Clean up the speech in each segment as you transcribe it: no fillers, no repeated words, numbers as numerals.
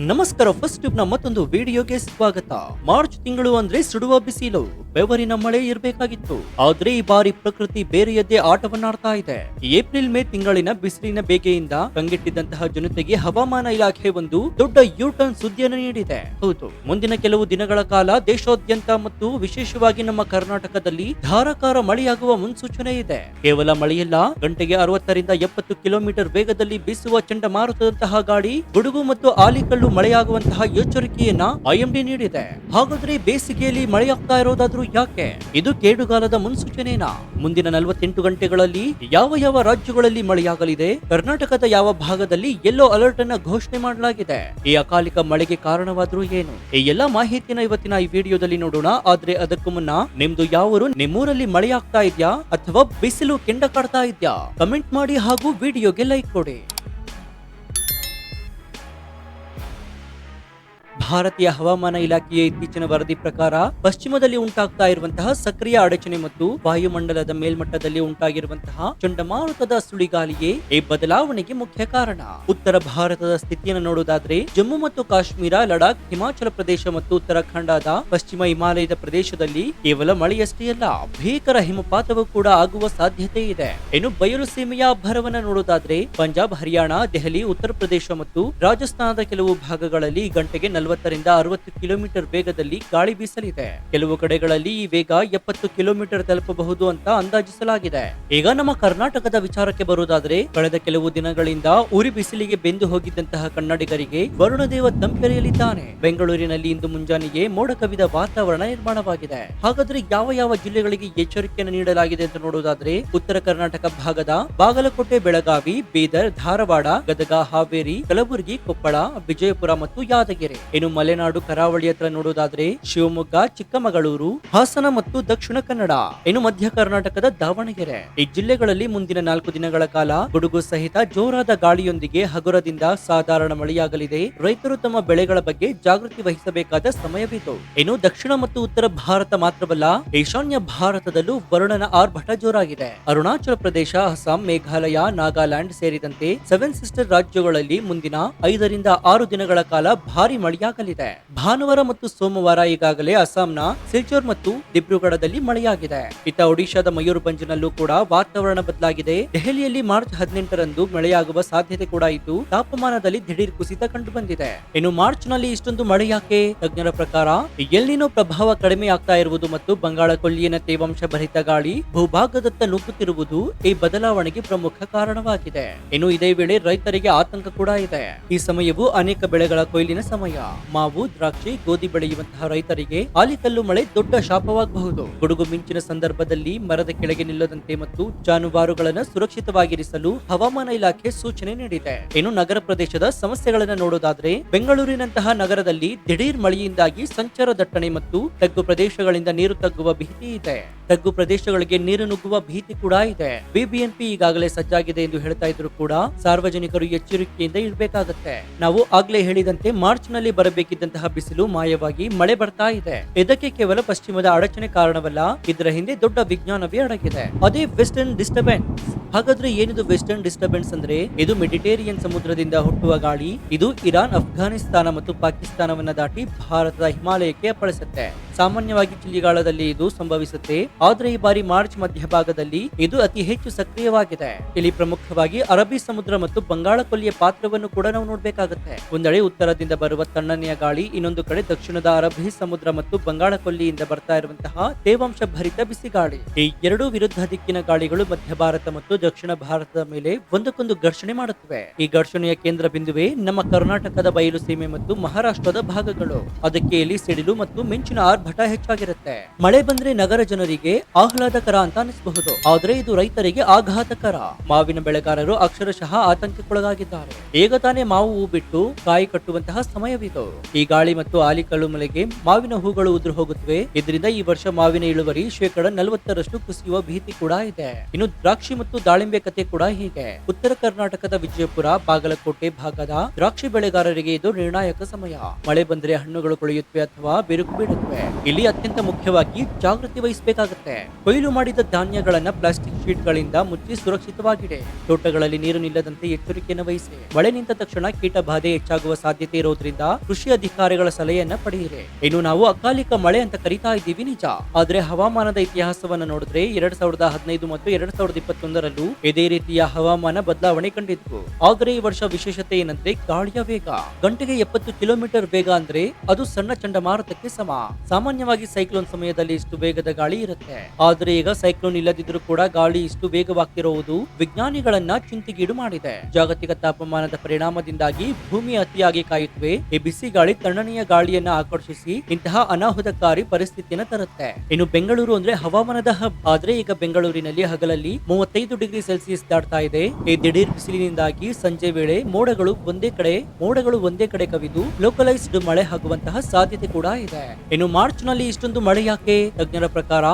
ನಮಸ್ಕಾರ. First tube ನ ಮತ್ತೊಂದು ವಿಡಿಯೋಗೆ ಸ್ವಾಗತ. ಮಾರ್ಚ್ ತಿಂಗಳು ಅಂದ್ರೆ ಸುಡುವ ಬಿಸಿಲು, ಬೆವರಿನ ಮಳೆ ಇರಬೇಕಾಗಿತ್ತು. ಆದ್ರೆ ಈ ಬಾರಿ ಪ್ರಕೃತಿ ಬೇರೆಯದ್ದೇ ಆಟವನ್ನಾಡ್ತಾ ಇದೆ. ಏಪ್ರಿಲ್ ಮೇ ತಿಂಗಳಿನ ಬಿಸಿಲಿನ ಬೇಗೆಯಿಂದ ಕಂಗೆಟ್ಟಿದ್ದಂತಹ ಜನತೆಗೆ ಹವಾಮಾನ ಇಲಾಖೆ ಒಂದು ದೊಡ್ಡ ಯೂಟರ್ನ್ ಸುದ್ದಿಯನ್ನು ನೀಡಿದೆ. ಹೌದು, ಮುಂದಿನ ಕೆಲವು ದಿನಗಳ ಕಾಲ ದೇಶಾದ್ಯಂತ ಮತ್ತು ವಿಶೇಷವಾಗಿ ನಮ್ಮ ಕರ್ನಾಟಕದಲ್ಲಿ ಧಾರಾಕಾರ ಮಳೆಯಾಗುವ ಮುನ್ಸೂಚನೆ ಇದೆ. ಕೇವಲ ಮಳೆಯಲ್ಲ, ಗಂಟೆಗೆ 60ರಿಂದ 70 ಕಿಲೋಮೀಟರ್ ವೇಗದಲ್ಲಿ ಬೀಸುವ ಚಂಡಮಾರುತದಂತಹ ಗಾಳಿ, ಗುಡುಗು ಮತ್ತು ಆಲಿಕಲ್ಲು ಮಳೆಯಾಗುವಂತಹ ಎಚ್ಚರಿಕೆಯನ್ನ ಐಎಂಡಿ ನೀಡಿದೆ. ಹಾಗಾದ್ರೆ ಬೇಸಿಗೆಯಲ್ಲಿ ಮಳೆಯಾಗ್ತಾ ಇರೋದಾದ್ರೂ ಯಾಕೆ? ಇದು ಕೇಡುಗಾಲದ ಮುನ್ಸೂಚನೆನಾ? ಮುಂದಿನ 48 ಗಂಟೆಗಳಲ್ಲಿ ಯಾವ ರಾಜ್ಯಗಳಲ್ಲಿ ಮಳೆಯಾಗಲಿದೆ? ಕರ್ನಾಟಕದ ಯಾವ ಭಾಗದಲ್ಲಿ ಯೆಲ್ಲೋ ಅಲರ್ಟ್ ಅನ್ನ ಘೋಷಣೆ ಮಾಡಲಾಗಿದೆ? ಈ ಅಕಾಲಿಕ ಮಳೆಗೆ ಕಾರಣವಾದ್ರೂ ಏನು? ಈ ಎಲ್ಲಾ ಮಾಹಿತಿನ ಇವತ್ತಿನ ಈ ವಿಡಿಯೋದಲ್ಲಿ ನೋಡೋಣ. ಆದ್ರೆ ಅದಕ್ಕೂ ಮುನ್ನ ನಿಮ್ದು ಯಾವರು ನಿಮ್ಮೂರಲ್ಲಿ ಮಳೆಯಾಗ್ತಾ ಇದ್ಯಾ ಅಥವಾ ಬಿಸಿಲು ಕೆಂಡ ಕಾಡ್ತಾ ಇದ್ಯಾ? ಕಮೆಂಟ್ ಮಾಡಿ ಹಾಗೂ ವಿಡಿಯೋಗೆ ಲೈಕ್ ಕೊಡಿ. ಭಾರತೀಯ ಹವಾಮಾನ ಇಲಾಖೆಯ ಇತ್ತೀಚಿನ ವರದಿ ಪ್ರಕಾರ ಪಶ್ಚಿಮದಲ್ಲಿ ಉಂಟಾಗ್ತಾ ಇರುವಂತಹ ಸಕ್ರಿಯ ಅಡಚಣೆ ಮತ್ತು ವಾಯುಮಂಡಲದ ಮೇಲ್ಮಟ್ಟದಲ್ಲಿ ಉಂಟಾಗಿರುವಂತಹ ಚಂಡಮಾರುತದ ಸುಳಿಗಾಲಿಯೇ ಈ ಬದಲಾವಣೆಗೆ ಮುಖ್ಯ ಕಾರಣ. ಉತ್ತರ ಭಾರತದ ಸ್ಥಿತಿಯನ್ನು ನೋಡುವುದಾದ್ರೆ ಜಮ್ಮು ಮತ್ತು ಕಾಶ್ಮೀರ, ಲಡಾಖ್, ಹಿಮಾಚಲ ಪ್ರದೇಶ ಮತ್ತು ಉತ್ತರಾಖಂಡದ ಪಶ್ಚಿಮ ಹಿಮಾಲಯದ ಪ್ರದೇಶದಲ್ಲಿ ಕೇವಲ ಮಳೆಯಷ್ಟೇ ಅಲ್ಲ, ಭೀಕರ ಹಿಮಪಾತವೂ ಕೂಡ ಆಗುವ ಸಾಧ್ಯತೆ ಇದೆ. ಇನ್ನು ಬಯಲು ಸೀಮೆಯ ಅಬ್ಬರವನ್ನು ನೋಡುವುದಾದ್ರೆ ಪಂಜಾಬ್, ಹರಿಯಾಣ, ದೆಹಲಿ, ಉತ್ತರ ಪ್ರದೇಶ ಮತ್ತು ರಾಜಸ್ಥಾನದ ಕೆಲವು ಭಾಗಗಳಲ್ಲಿ ಗಂಟೆಗೆ 40ರಿಂದ 60 ಕಿಲೋಮೀಟರ್ ವೇಗದಲ್ಲಿ ಗಾಳಿ ಬೀಸಲಿದೆ. ಕೆಲವು ಕಡೆಗಳಲ್ಲಿ ಈ ವೇಗ 70 ಕಿಲೋಮೀಟರ್ ತಲುಪಬಹುದು ಅಂತ ಅಂದಾಜಿಸಲಾಗಿದೆ. ಈಗ ನಮ್ಮ ಕರ್ನಾಟಕದ ವಿಚಾರಕ್ಕೆ ಬರುವುದಾದ್ರೆ ಕಳೆದ ಕೆಲವು ದಿನಗಳಿಂದ ಉರಿ ಬಿಸಿಲಿಗೆ ಬೆಂದು ಹೋಗಿದ್ದಂತಹ ಕನ್ನಡಿಗರಿಗೆ ವರುಣದೇವ ತಂಪೆರೆಯಲಿದ್ದಾನೆ. ಬೆಂಗಳೂರಿನಲ್ಲಿ ಇಂದು ಮುಂಜಾನೆಯೇ ಮೋಡ ಕವಿದ ವಾತಾವರಣ ನಿರ್ಮಾಣವಾಗಿದೆ. ಹಾಗಾದ್ರೆ ಯಾವ ಜಿಲ್ಲೆಗಳಿಗೆ ಎಚ್ಚರಿಕೆಯನ್ನು ನೀಡಲಾಗಿದೆ ಅಂತ ನೋಡುವುದಾದ್ರೆ ಉತ್ತರ ಕರ್ನಾಟಕ ಭಾಗದ ಬಾಗಲಕೋಟೆ, ಬೆಳಗಾವಿ, ಬೀದರ್, ಧಾರವಾಡ, ಗದಗ, ಹಾವೇರಿ, ಕಲಬುರಗಿ, ಕೊಪ್ಪಳ, ವಿಜಯಪುರ ಮತ್ತು ಯಾದಗಿರಿ. ಇನ್ನು ಮಲೆನಾಡು ಕರಾವಳಿ ಹತ್ರ ನೋಡುವುದಾದ್ರೆ ಶಿವಮೊಗ್ಗ, ಚಿಕ್ಕಮಗಳೂರು, ಹಾಸನ ಮತ್ತು ದಕ್ಷಿಣ ಕನ್ನಡ. ಇನ್ನು ಮಧ್ಯ ಕರ್ನಾಟಕದ ದಾವಣಗೆರೆ. ಈ ಜಿಲ್ಲೆಗಳಲ್ಲಿ ಮುಂದಿನ 4 ದಿನಗಳ ಕಾಲ ಗುಡುಗು ಸಹಿತ ಜೋರಾದ ಗಾಳಿಯೊಂದಿಗೆ ಹಗುರದಿಂದ ಸಾಧಾರಣ ಮಳೆಯಾಗಲಿದೆ. ರೈತರು ತಮ್ಮ ಬೆಳೆಗಳ ಬಗ್ಗೆ ಜಾಗೃತಿ ವಹಿಸಬೇಕಾದ ಸಮಯವಿತು. ಇನ್ನು ದಕ್ಷಿಣ ಮತ್ತು ಉತ್ತರ ಭಾರತ ಮಾತ್ರವಲ್ಲ, ಈಶಾನ್ಯ ಭಾರತದಲ್ಲೂ ವರುಣನ ಆರ್ಭಟ ಜೋರಾಗಿದೆ. ಅರುಣಾಚಲ ಪ್ರದೇಶ, ಅಸ್ಸಾಂ, ಮೇಘಾಲಯ, ನಾಗಾಲ್ಯಾಂಡ್ ಸೇರಿದಂತೆ 7 ಸಿಸ್ಟರ್ ರಾಜ್ಯಗಳಲ್ಲಿ ಮುಂದಿನ 5ರಿಂದ 6 ದಿನಗಳ ಕಾಲ ಭಾರಿ ಮಳೆಯಾಗಲಿದೆ. ಭಾನುವಾರ ಮತ್ತು ಸೋಮವಾರ ಈಗಾಗಲೇ ಅಸ್ಸಾಂನ ಸಿಲ್ಚರ್ ಮತ್ತು ದಿಬ್ರುಗಢದಲ್ಲಿ ಮಳೆಯಾಗಿದೆ. ಇತ್ತ ಒಡಿಶಾದ ಮಯೂರ್ಭಂಜ್ನಲ್ಲೂ ಕೂಡ ವಾತಾವರಣ ಬದಲಾಗಿದೆ. ದೆಹಲಿಯಲ್ಲಿ ಮಾರ್ಚ್ 18ರಂದು ಮಳೆಯಾಗುವ ಸಾಧ್ಯತೆ ಕೂಡ ಇದ್ದು ತಾಪಮಾನದಲ್ಲಿ ದಿಢೀರ್ ಕುಸಿತ ಕಂಡು ಬಂದಿದೆ. ಇನ್ನು ಮಾರ್ಚ್ ನಲ್ಲಿ ಇಷ್ಟೊಂದು ಮಳೆ ಯಾಕೆ? ತಜ್ಞರ ಪ್ರಕಾರ ಎಲ್ನಿನೋ ಪ್ರಭಾವ ಕಡಿಮೆ ಆಗ್ತಾ ಇರುವುದು ಮತ್ತು ಬಂಗಾಳ ಕೊಲ್ಲಿನ ತೇವಾಂಶ ಭರಿತ ಗಾಳಿ ಭೂಭಾಗದತ್ತ ನುಗ್ಗುತ್ತಿರುವುದು ಈ ಬದಲಾವಣೆಗೆ ಪ್ರಮುಖ ಕಾರಣವಾಗಿದೆ. ಇನ್ನು ಇದೇ ವೇಳೆ ರೈತರಿಗೆ ಆತಂಕ ಕೂಡ ಇದೆ. ಈ ಸಮಯವು ಅನೇಕ ಬೆಳೆಗಳ ಕೊಯ್ಲಿನ ಸಮಯ. ಮಾವು, ದ್ರಾಕ್ಷಿ, ಗೋಧಿ ಬೆಳೆಯುವಂತಹ ರೈತರಿಗೆ ಆಲಿಕಲ್ಲು ಮಳೆ ದೊಡ್ಡ ಶಾಪವಾಗಬಹುದು. ಗುಡುಗು ಮಿಂಚಿನ ಸಂದರ್ಭದಲ್ಲಿ ಮರದ ಕೆಳಗೆ ನಿಲ್ಲದಂತೆ ಮತ್ತು ಜಾನುವಾರುಗಳನ್ನು ಸುರಕ್ಷಿತವಾಗಿರಿಸಲು ಹವಾಮಾನ ಇಲಾಖೆ ಸೂಚನೆ ನೀಡಿದೆ. ಇನ್ನು ನಗರ ಪ್ರದೇಶದ ಸಮಸ್ಯೆಗಳನ್ನು ನೋಡೋದಾದ್ರೆ ಬೆಂಗಳೂರಿನಂತಹ ನಗರದಲ್ಲಿ ದಿಢೀರ್ ಮಳೆಯಿಂದಾಗಿ ಸಂಚಾರ ದಟ್ಟಣೆ ಮತ್ತು ತಗ್ಗು ಪ್ರದೇಶಗಳಿಂದ ನೀರು ತಗ್ಗುವ ಭೀತಿ ಇದೆ. ತಗ್ಗು ಪ್ರದೇಶಗಳಿಗೆ ನೀರು ನುಗ್ಗುವ ಭೀತಿ ಕೂಡ ಇದೆ. ಬಿಬಿಎಂಪಿ ಈಗಾಗಲೇ ಸಜ್ಜಾಗಿದೆ ಎಂದು ಹೇಳ್ತಾ ಇದ್ರು ಕೂಡ ಸಾರ್ವಜನಿಕರು ಎಚ್ಚರಿಕೆಯಿಂದ ಇರಬೇಕಾಗುತ್ತೆ. ನಾವು ಆಗ್ಲೇ ಹೇಳಿದಂತೆ ಮಾರ್ಚ್ ನಲ್ಲಿ ಬರಬೇಕಿದ್ದಂತಹ ಬಿಸಿಲು ಮಾಯವಾಗಿ ಮಳೆ ಬರ್ತಾ ಇದೆ. ಇದಕ್ಕೆ ಕೇವಲ ಪಶ್ಚಿಮದ ಅಡಚಣೆ ಕಾರಣವಲ್ಲ, ಇದರ ಹಿಂದೆ ದೊಡ್ಡ ವಿಜ್ಞಾನವೇ ಅಡಗಿದೆ. ಅದೇ ವೆಸ್ಟರ್ನ್ ಡಿಸ್ಟರ್ಬೆನ್ಸ್. ಹಾಗಾದ್ರೆ ಏನಿದು ವೆಸ್ಟರ್ನ್ ಡಿಸ್ಟರ್ಬೆನ್ಸ್ ಅಂದ್ರೆ? ಇದು ಮೆಡಿಟೇರಿಯನ್ ಸಮುದ್ರದಿಂದ ಹುಟ್ಟುವ ಗಾಳಿ. ಇದು ಇರಾನ್, ಅಫ್ಘಾನಿಸ್ತಾನ ಮತ್ತು ಪಾಕಿಸ್ತಾನವನ್ನ ದಾಟಿ ಭಾರತದ ಹಿಮಾಲಯಕ್ಕೆ ಅಪ್ಪಳಿಸುತ್ತೆ. ಸಾಮಾನ್ಯವಾಗಿ ಚಳಿಗಾಲದಲ್ಲಿ ಇದು ಸಂಭವಿಸುತ್ತೆ, ಆದ್ರೆ ಈ ಬಾರಿ ಮಾರ್ಚ್ ಮಧ್ಯಭಾಗದಲ್ಲಿ ಇದು ಅತಿ ಹೆಚ್ಚು ಸಕ್ರಿಯವಾಗಿದೆ. ಇಲ್ಲಿ ಪ್ರಮುಖವಾಗಿ ಅರಬ್ಬಿ ಸಮುದ್ರ ಮತ್ತು ಬಂಗಾಳ ಕೊಲ್ಲಿಯ ಪಾತ್ರವನ್ನು ಕೂಡ ನಾವು ನೋಡ್ಬೇಕಾಗುತ್ತೆ. ಒಂದೆಡೆ ಉತ್ತರದಿಂದ ಬರುವ ತಣ್ಣನೆಯ ಗಾಳಿ, ಇನ್ನೊಂದು ಕಡೆ ದಕ್ಷಿಣದ ಅರಬ್ಬಿ ಸಮುದ್ರ ಮತ್ತು ಬಂಗಾಳ ಕೊಲ್ಲಿಯಿಂದ ಬರ್ತಾ ಇರುವಂತಹ ತೇವಾಂಶ ಭರಿತ ಬಿಸಿ ಗಾಳಿ. ಈ ಎರಡೂ ವಿರುದ್ಧ ದಿಕ್ಕಿನ ಗಾಳಿಗಳು ಮಧ್ಯ ಭಾರತ ಮತ್ತು ದಕ್ಷಿಣ ಭಾರತದ ಮೇಲೆ ಒಂದಕ್ಕೊಂದು ಘರ್ಷಣೆ ಮಾಡುತ್ತವೆ. ಈ ಘರ್ಷಣೆಯ ಕೇಂದ್ರ ಬಿಂದುವೆ ನಮ್ಮ ಕರ್ನಾಟಕದ ಬಯಲು ಸೀಮೆ ಮತ್ತು ಮಹಾರಾಷ್ಟ್ರದ ಭಾಗಗಳು. ಅದಕ್ಕೆ ಇಲ್ಲಿ ಸಿಡಿಲು ಮತ್ತು ಮಿಂಚಿನ ಆರ್ಭಟ ಹೆಚ್ಚಾಗಿರುತ್ತೆ. ಮಳೆ ಬಂದ್ರೆ ನಗರ ಜನರಿಗೆ ಆಹ್ಲಾದಕರ ಅಂತ ಅನಿಸಬಹುದು, ಆದ್ರೆ ಇದು ರೈತರಿಗೆ ಆಘಾತಕರ. ಮಾವಿನ ಬೆಳೆಗಾರರು ಅಕ್ಷರಶಃ ಆತಂಕಕ್ಕೊಳಗಾಗಿದ್ದಾರೆ. ಈಗ ತಾನೇ ಮಾವು ಹೂ ಬಿಟ್ಟು ಕಾಯಿ ಕಟ್ಟುವಂತಹ ಸಮಯವಿದು. ಈ ಗಾಳಿ ಮತ್ತು ಆಲಿಕಲ್ಲು ಮಳೆಗೆ ಮಾವಿನ ಹೂಗಳು ಉದುರು ಹೋಗುತ್ತವೆ. ಇದರಿಂದ ಈ ವರ್ಷ ಮಾವಿನ ಇಳುವರಿ 40% ಕುಸಿಯುವ ಭೀತಿ ಕೂಡ ಇದೆ. ಇನ್ನು ದ್ರಾಕ್ಷಿ ಮತ್ತು ದಾಳಿಂಬೆ ಕತೆ ಕೂಡ ಹೀಗೆ. ಉತ್ತರ ಕರ್ನಾಟಕದ ವಿಜಯಪುರ, ಬಾಗಲಕೋಟೆ ಭಾಗದ ದ್ರಾಕ್ಷಿ ಬೆಳೆಗಾರರಿಗೆ ಇದು ನಿರ್ಣಾಯಕ ಸಮಯ. ಮಳೆ ಬಂದ್ರೆ ಹಣ್ಣುಗಳು ಕೊಳೆಯುತ್ತವೆ ಅಥವಾ ಬಿರುಕು ಬಿಡುತ್ತವೆ. ಇಲ್ಲಿ ಅತ್ಯಂತ ಮುಖ್ಯವಾಗಿ ಜಾಗೃತಿ ವಹಿಸಬೇಕಾಗುತ್ತೆ. ಕೊಯ್ಲು ಮಾಡಿದ ಧಾನ್ಯಗಳನ್ನ ಪ್ಲಾಸ್ಟಿಕ್ ಶೀಟ್ಗಳಿಂದ ಮುಚ್ಚಿ ಸುರಕ್ಷಿತವಾಗಿದೆ. ತೋಟಗಳಲ್ಲಿ ನೀರು ನಿಲ್ಲದಂತೆ ಎಚ್ಚರಿಕೆಯನ್ನು ವಹಿಸಿ. ಮಳೆ ನಿಂತ ತಕ್ಷಣ ಕೀಟ ಬಾಧೆ ಹೆಚ್ಚಾಗುವ ಸಾಧ್ಯತೆ ಇರೋದ್ರಿಂದ ಕೃಷಿ ಅಧಿಕಾರಿಗಳ ಸಲಹೆಯನ್ನ ಪಡೆಯಿರಿ. ಇನ್ನು ನಾವು ಅಕಾಲಿಕ ಮಳೆ ಅಂತ ಕರಿತಾ ಇದ್ದೀವಿ ನಿಜ, ಆದ್ರೆ ಹವಾಮಾನದ ಇತಿಹಾಸವನ್ನ ನೋಡಿದ್ರೆ 2015 ಮತ್ತು 2021ರಲ್ಲೂ ಇದೇ ರೀತಿಯ ಹವಾಮಾನ ಬದಲಾವಣೆ ಕಂಡಿತ್ತು. ಆದ್ರೆ ಈ ವರ್ಷ ವಿಶೇಷತೆ ಏನಂದ್ರೆ ಗಾಳಿಯ ವೇಗ. ಗಂಟೆಗೆ 70 ಕಿಲೋಮೀಟರ್ ವೇಗ ಅಂದ್ರೆ ಅದು ಸಣ್ಣ ಚಂಡಮಾರುತಕ್ಕೆ ಸಮ. ಸಾಮಾನ್ಯವಾಗಿ ಸೈಕ್ಲೋನ್ ಸಮಯದಲ್ಲಿ ಇಷ್ಟು ವೇಗದ ಗಾಳಿ ಇರುತ್ತೆ, ಆದ್ರೆ ಈಗ ಸೈಕ್ಲೋನ್ ಇಲ್ಲದಿದ್ರೂ ಕೂಡ ಗಾಳಿ ಇಷ್ಟು ವೇಗವಾಗ್ತಿರುವುದು ವಿಜ್ಞಾನಿಗಳನ್ನ ಚಿಂತೆಗೀಡು ಮಾಡಿದೆ. ಜಾಗತಿಕ ತಾಪಮಾನದ ಪರಿಣಾಮದಿಂದಾಗಿ ಭೂಮಿ ಅತಿಯಾಗಿ ಕಾಯುತ್ತವೆ. ಈ ಬಿಸಿ ಗಾಳಿ ತಣ್ಣನೆಯ ಗಾಳಿಯನ್ನ ಆಕರ್ಷಿಸಿ ಇಂತಹ ಅನಾಹುತಕಾರಿ ಪರಿಸ್ಥಿತಿಯನ್ನ ತರುತ್ತೆ. ಇನ್ನು ಬೆಂಗಳೂರು ಅಂದ್ರೆ ಹವಾಮಾನದ ಹಬ್, ಆದ್ರೆ ಈಗ ಬೆಂಗಳೂರಿನಲ್ಲಿ ಹಗಲಲ್ಲಿ 35 ಡಿಗ್ರಿ ಸೆಲ್ಸಿಯಸ್ ದಾಟ್ತಾ ಇದೆ. ಈ ದಿಢೀರ್ ಬಿಸಿಲಿನಿಂದಾಗಿ ಸಂಜೆ ವೇಳೆ ಮೋಡಗಳು ಒಂದೇ ಕಡೆ ಕವಿದು ಲೋಕಲೈಸ್ಡ್ ಮಳೆ ಆಗುವಂತಹ ಸಾಧ್ಯತೆ ಕೂಡ ಇದೆ. ಇನ್ನು ಮಾರ್ಚ್ ನಲ್ಲಿ ಇಷ್ಟೊಂದು ಮಳೆ ಯಾಕೆ? ತಜ್ಞರ ಪ್ರಕಾರ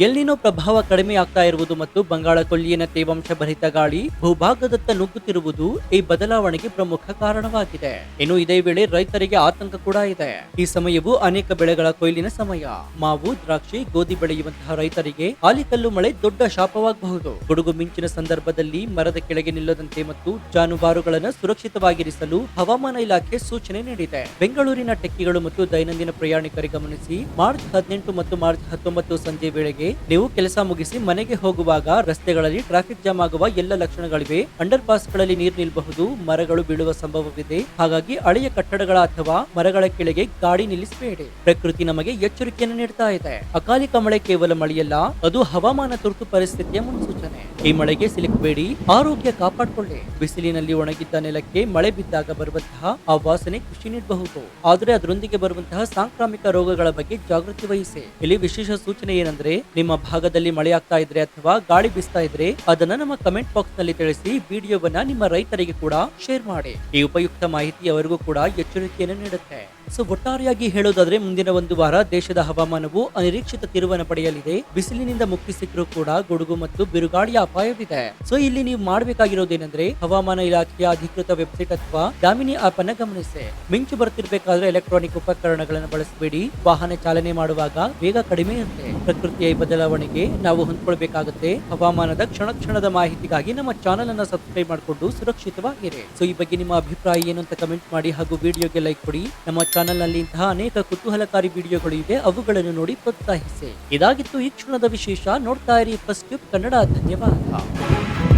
ಎಲ್ನಿನೋ ಪ್ರಭಾವ ಕಡಿಮೆ ಆಗ್ತಾ ಇರುವುದು ಮತ್ತು ಬಂಗಾಳ ಕೊಲ್ಲಿನ ತೇವಾಂಶ ಭರಿತ ಗಾಳಿ ಭೂಭಾಗದತ್ತ ನುಗ್ಗುತ್ತಿರುವುದು ಈ ಬದಲಾವಣೆಗೆ ಪ್ರಮುಖ ಕಾರಣವಾಗಿದೆ. ಇನ್ನು ಇದೇ ವೇಳೆ ರೈತರಿಗೆ ಆತಂಕ ಕೂಡ ಇದೆ. ಈ ಸಮಯವು ಅನೇಕ ಬೆಳೆಗಳ ಕೊಯ್ಲಿನ ಸಮಯ. ಮಾವು, ದ್ರಾಕ್ಷಿ, ಗೋಧಿ ಬೆಳೆಯುವಂತಹ ರೈತರಿಗೆ ಆಲಿಕಲ್ಲು ಮಳೆ ದೊಡ್ಡ ಶಾಪವಾಗಬಹುದು. ಗುಡುಗು ಮಿಂಚಿನ ಸಂದರ್ಭದಲ್ಲಿ ಮರದ ಕೆಳಗೆ ನಿಲ್ಲದಂತೆ ಮತ್ತು ಜಾನುವಾರುಗಳನ್ನು ಸುರಕ್ಷಿತವಾಗಿರಿಸಲು ಹವಾಮಾನ ಇಲಾಖೆ ಸೂಚನೆ ನೀಡಿದೆ. ಬೆಂಗಳೂರಿನ ಟೆಕ್ಕಿಗಳು ಮತ್ತು ದೈನಂದಿನ ಪ್ರಯಾಣಿಕರಿಗೆ ಗಮನಿಸಿ, ಮಾರ್ಚ್ 18 ಮತ್ತು ಮಾರ್ಚ್ 19 ಸಂಜೆ ವೇಳೆಗೆ ನೀವು ಕೆಲಸ ಮುಗಿಸಿ ಮನೆಗೆ ಹೋಗುವಾಗ ರಸ್ತೆಗಳಲ್ಲಿ ಟ್ರಾಫಿಕ್ ಜಾಮ್ ಆಗುವ ಎಲ್ಲ ಲಕ್ಷಣಗಳಿವೆ. ಅಂಡರ್ ಪಾಸ್ ಗಳಲ್ಲಿ ನೀರು ನಿಲ್ಲಬಹುದು, ಮರಗಳು ಬೀಳುವ ಸಂಭವವಿದೆ. ಹಾಗಾಗಿ ಹಳೆಯ ಕಟ್ಟಡಗಳ ಅಥವಾ ಮರಗಳ ಕೆಳಗೆ ಗಾಡಿ ನಿಲ್ಲಿಸಬೇಡಿ. ಪ್ರಕೃತಿ ನಮಗೆ ಎಚ್ಚರಿಕೆಯನ್ನು ನೀಡ್ತಾ ಇದೆ. ಅಕಾಲಿಕ ಮಳೆ ಕೇವಲ ಮಳೆಯಲ್ಲ, ಅದು ಹವಾಮಾನ ತುರ್ತು ಪರಿಸ್ಥಿತಿಯ ಮುನ್ಸೂಚನೆ. ಈ ಮಳೆಗೆ ಸಿಲುಕಬೇಡಿ, ಆರೋಗ್ಯ ಕಾಪಾಡಿಕೊಳ್ಳಿ. ಬಿಸಿಲಿನಲ್ಲಿ ಒಣಗಿದ್ದ ನೆಲಕ್ಕೆ ಮಳೆ ಬಿದ್ದಾಗ ಬರುವಂತಹ ಆ ವಾಸನೆ ಖುಷಿ ನೀಡಬಹುದು, ಆದ್ರೆ ಅದರೊಂದಿಗೆ ಬರುವಂತಹ ಸಾಂಕ್ರಾಮಿಕ ರೋಗಗಳ ಬಗ್ಗೆ ಜಾಗೃತಿ ವಹಿಸಿ. ಇಲ್ಲಿ ವಿಶೇಷ ಸೂಚನೆ ಏನಂದ್ರೆ, ನಿಮ್ಮ ಭಾಗದಲ್ಲಿ ಮಳೆ ಆಗ್ತಾ ಇದ್ರೆ ಅಥವಾ ಗಾಳಿ ಬೀಸ್ತಾ ಇದ್ರೆ ಅದನ್ನ ನಮ್ಮ ಕಮೆಂಟ್ ಬಾಕ್ಸ್ ನಲ್ಲಿ ತಿಳಿಸಿ. ವಿಡಿಯೋವನ್ನ ನಿಮ್ಮ ರೈತರಿಗೆ ಕೂಡ ಶೇರ್ ಮಾಡಿ. ಈ ಉಪಯುಕ್ತ ಮಾಹಿತಿ ಅವರಿಗೂ ಕೂಡ ಎಚ್ಚರಿಕೆಯನ್ನು ನೀಡುತ್ತೆ. ಸೊ ಒಟ್ಟಾರೆಯಾಗಿ ಹೇಳೋದಾದ್ರೆ ಮುಂದಿನ ಒಂದು ವಾರ ದೇಶದ ಹವಾಮಾನವು ಅನಿರೀಕ್ಷಿತ ತಿರುವನ್ನು ಪಡೆಯಲಿದೆ. ಬಿಸಿಲಿನಿಂದ ಮುಕ್ತಿ ಸಿಕ್ಕರೂ ಕೂಡ ಗುಡುಗು ಮತ್ತು ಬಿರುಗಾಳಿಯ ಅಪಾಯವಿದೆ. ಸೊ ಇಲ್ಲಿ ನೀವು ಮಾಡಬೇಕಾಗಿರೋದೇನೆಂದ್ರೆ, ಹವಾಮಾನ ಇಲಾಖೆಯ ಅಧಿಕೃತ ವೆಬ್ಸೈಟ್ ಅಥವಾ ದಾಮಿನಿ ಆಪ್ ಅನ್ನ ಗಮನಿಸಿ. ಮಿಂಚು ಬರ್ತಿರ್ಬೇಕಾದ್ರೆ ಎಲೆಕ್ಟ್ರಾನಿಕ್ ಉಪಕರಣಗಳನ್ನು ಬಳಸಬೇಡಿ. ವಾಹನ ಚಾಲನೆ ಮಾಡುವಾಗ ವೇಗ ಕಡಿಮೆ ಇರುತ್ತೆ. ಪ್ರಕೃತಿಯ ಈ ಬದಲಾವಣೆಗೆ ನಾವು ಹೊಂದ್ಕೊಳ್ಬೇಕಾಗುತ್ತೆ. ಹವಾಮಾನದ ಕ್ಷಣದ ಮಾಹಿತಿಗಾಗಿ ನಮ್ಮ ಚಾನೆಲ್ ಅನ್ನ ಸಬ್ಸ್ಕ್ರೈಬ್ ಮಾಡಿಕೊಂಡು ಸುರಕ್ಷಿತವಾಗಿರಿ. ಸೊ ಈ ಬಗ್ಗೆ ನಿಮ್ಮ ಅಭಿಪ್ರಾಯ ಏನು ಅಂತ ಕಮೆಂಟ್ ಮಾಡಿ ಹಾಗೂ ವಿಡಿಯೋಗೆ ಲೈಕ್ ಕೊಡಿ. ನಮ್ಮ ಚಾನೆಲ್ ನಲ್ಲಿ ಇಂತಹ ಅನೇಕ ಕುತೂಹಲಕಾರಿ ವಿಡಿಯೋಗಳು ಇದೆ, ಅವುಗಳನ್ನು ನೋಡಿ ಪ್ರೋತ್ಸಾಹಿಸಿ. ಇದಾಗಿತ್ತು ಈ ಕ್ಷಣದ ವಿಶೇಷ. ನೋಡ್ತಾ ಇರಿ ಫಸ್ಟ್ ಕ್ಯೂಬ್ ಕನ್ನಡ. ಧನ್ಯವಾದ.